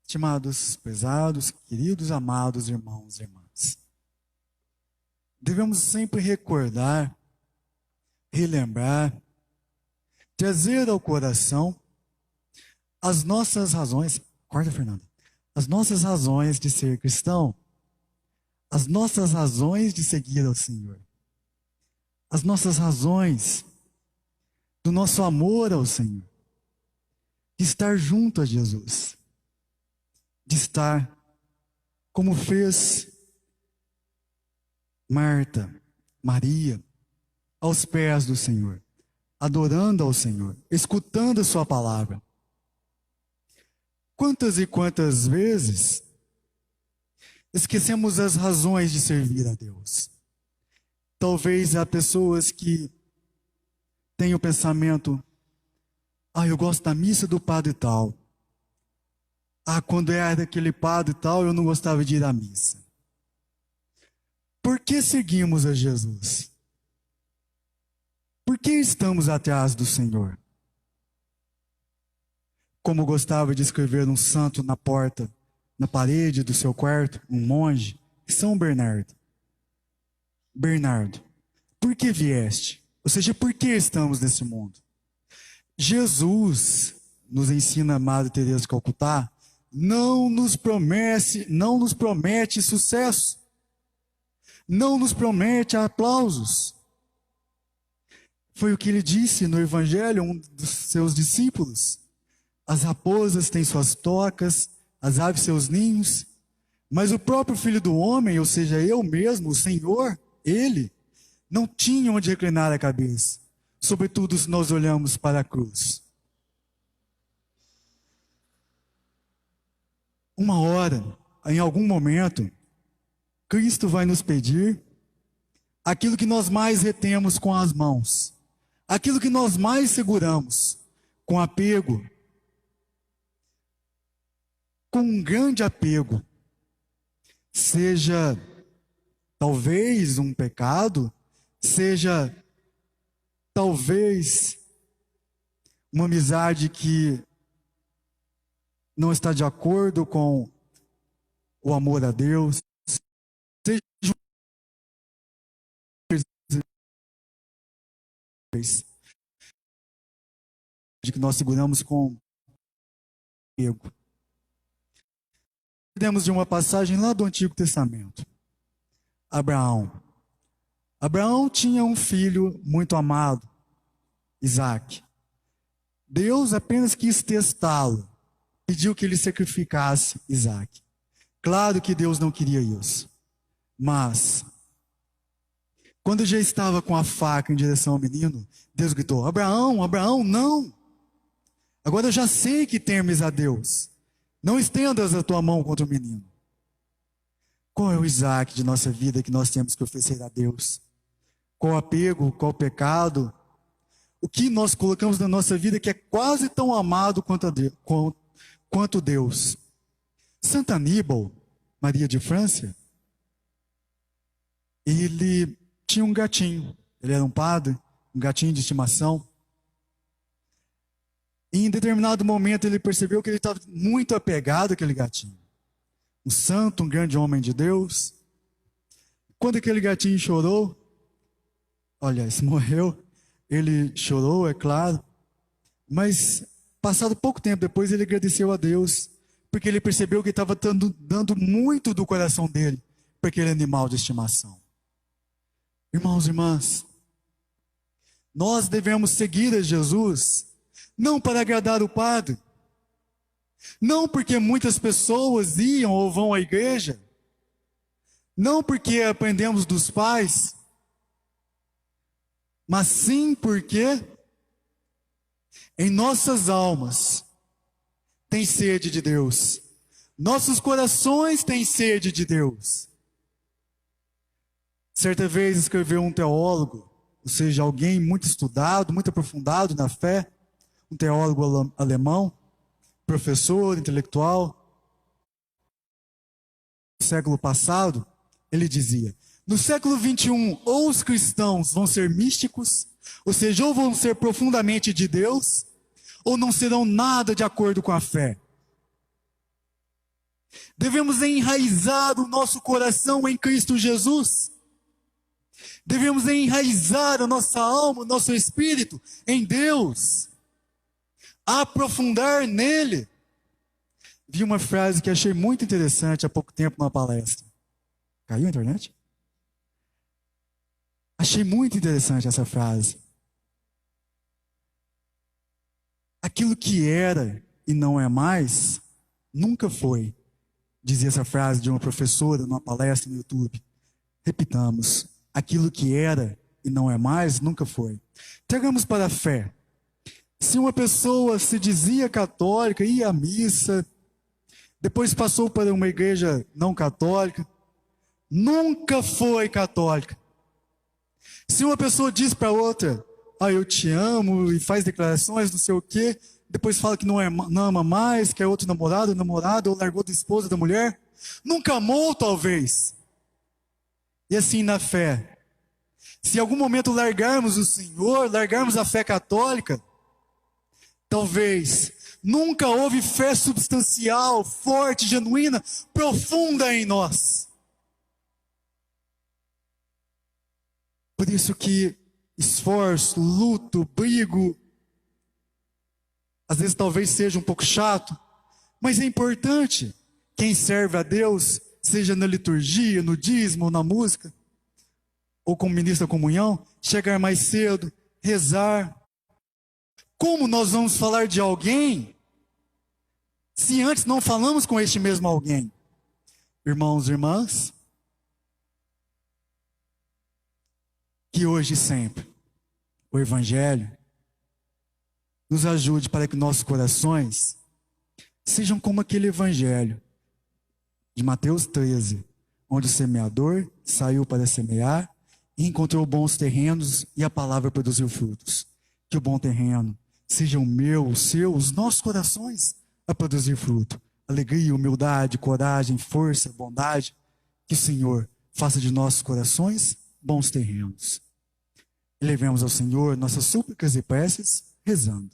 Estimados, pesados, queridos, amados irmãos e irmãs, devemos sempre recordar, relembrar, trazer ao coração as nossas razões, corta, Fernanda, as nossas razões de ser cristão, as nossas razões de seguir ao Senhor, as nossas razões do nosso amor ao Senhor, de estar junto a Jesus, de estar como fez Marta, Maria, aos pés do Senhor, adorando ao Senhor, escutando a sua palavra. Quantas e quantas vezes esquecemos as razões de servir a Deus? Talvez há pessoas que têm o pensamento: eu gosto da missa do padre tal. Quando era daquele padre tal, eu não gostava de ir à missa. Por que seguimos a Jesus? Por que estamos atrás do Senhor? Como gostava de escrever um santo na porta, na parede do seu quarto, um monge, São Bernardo. Bernardo, por que vieste? Ou seja, por que estamos nesse mundo? Jesus, nos ensina a Madre Teresa de Calcutá, não nos promete sucesso, não nos promete aplausos. Foi o que ele disse no Evangelho a um dos seus discípulos: as raposas têm suas tocas, as aves seus ninhos, mas o próprio Filho do Homem, ou seja, eu mesmo, o Senhor, Ele, não tinha onde reclinar a cabeça, sobretudo se nós olhamos para a cruz. Uma hora, em algum momento, Cristo vai nos pedir aquilo que nós mais retemos com as mãos, aquilo que nós mais seguramos com apego, com um grande apego, seja talvez um pecado, seja talvez uma amizade que não está de acordo com o amor a Deus, seja de que nós seguramos com apego. Temos de uma passagem lá do Antigo Testamento. Abraão tinha um filho muito amado, Isaque. Deus apenas quis testá-lo, pediu que ele sacrificasse Isaque. Claro que Deus não queria isso, mas quando já estava com a faca em direção ao menino, Deus gritou: Abraão, Abraão, não! Agora eu já sei que temes a Deus. Não estendas a tua mão contra o menino. Qual é o Isaque de nossa vida que nós temos que oferecer a Deus? Qual o apego, qual o pecado? O que nós colocamos na nossa vida que é quase tão amado quanto Deus? Santo Aníbal, Maria de França, ele tinha um gatinho. Ele era um padre, um gatinho de estimação. E em determinado momento ele percebeu que ele estava muito apegado àquele gatinho. Um santo, um grande homem de Deus. Quando aquele gatinho chorou, se morreu, ele chorou, é claro, mas passado pouco tempo depois ele agradeceu a Deus, porque ele percebeu que estava dando muito do coração dele para aquele animal de estimação. Irmãos e irmãs, nós devemos seguir a Jesus, não para agradar o padre, não porque muitas pessoas iam ou vão à igreja, não porque aprendemos dos pais, mas sim porque em nossas almas tem sede de Deus, nossos corações têm sede de Deus. Certa vez escreveu um teólogo, ou seja, alguém muito estudado, muito aprofundado na fé, um teólogo alemão, professor, intelectual, no século passado, ele dizia: no século 21, ou os cristãos vão ser místicos, ou seja, ou vão ser profundamente de Deus, ou não serão nada de acordo com a fé. Devemos enraizar o nosso coração em Cristo Jesus. Devemos enraizar a nossa alma, o nosso espírito em Deus. Aprofundar nele. Vi uma frase que achei muito interessante há pouco tempo numa palestra. Caiu a internet? Achei muito interessante essa frase. Aquilo que era e não é mais, nunca foi. Dizia essa frase de uma professora numa palestra no YouTube. Repitamos. Aquilo que era e não é mais, nunca foi. Tragamos para a fé. Se uma pessoa se dizia católica, ia à missa, depois passou para uma igreja não católica, nunca foi católica. Se uma pessoa diz para outra, eu te amo, e faz declarações, não sei o quê, depois fala que não ama mais, que é outro namorado, ou largou da esposa, da mulher, nunca amou talvez. E assim na fé, se em algum momento largarmos o Senhor, largarmos a fé católica, talvez nunca houve fé substancial, forte, genuína, profunda em nós. Por isso que esforço, luto, brigo, às vezes talvez seja um pouco chato, mas é importante. Quem serve a Deus, seja na liturgia, no dízimo, ou na música, ou como ministro da comunhão, chegar mais cedo, rezar. Como nós vamos falar de alguém, se antes não falamos com este mesmo alguém? Irmãos e irmãs, que hoje e sempre o Evangelho nos ajude para que nossos corações sejam como aquele Evangelho de Mateus 13, onde o semeador saiu para semear e encontrou bons terrenos e a palavra produziu frutos. Que o bom terreno seja o meu, o seu, os nossos corações a produzir fruto. Alegria, humildade, coragem, força, bondade. Que o Senhor faça de nossos corações bons terrenos. Elevemos ao Senhor nossas súplicas e preces, rezando.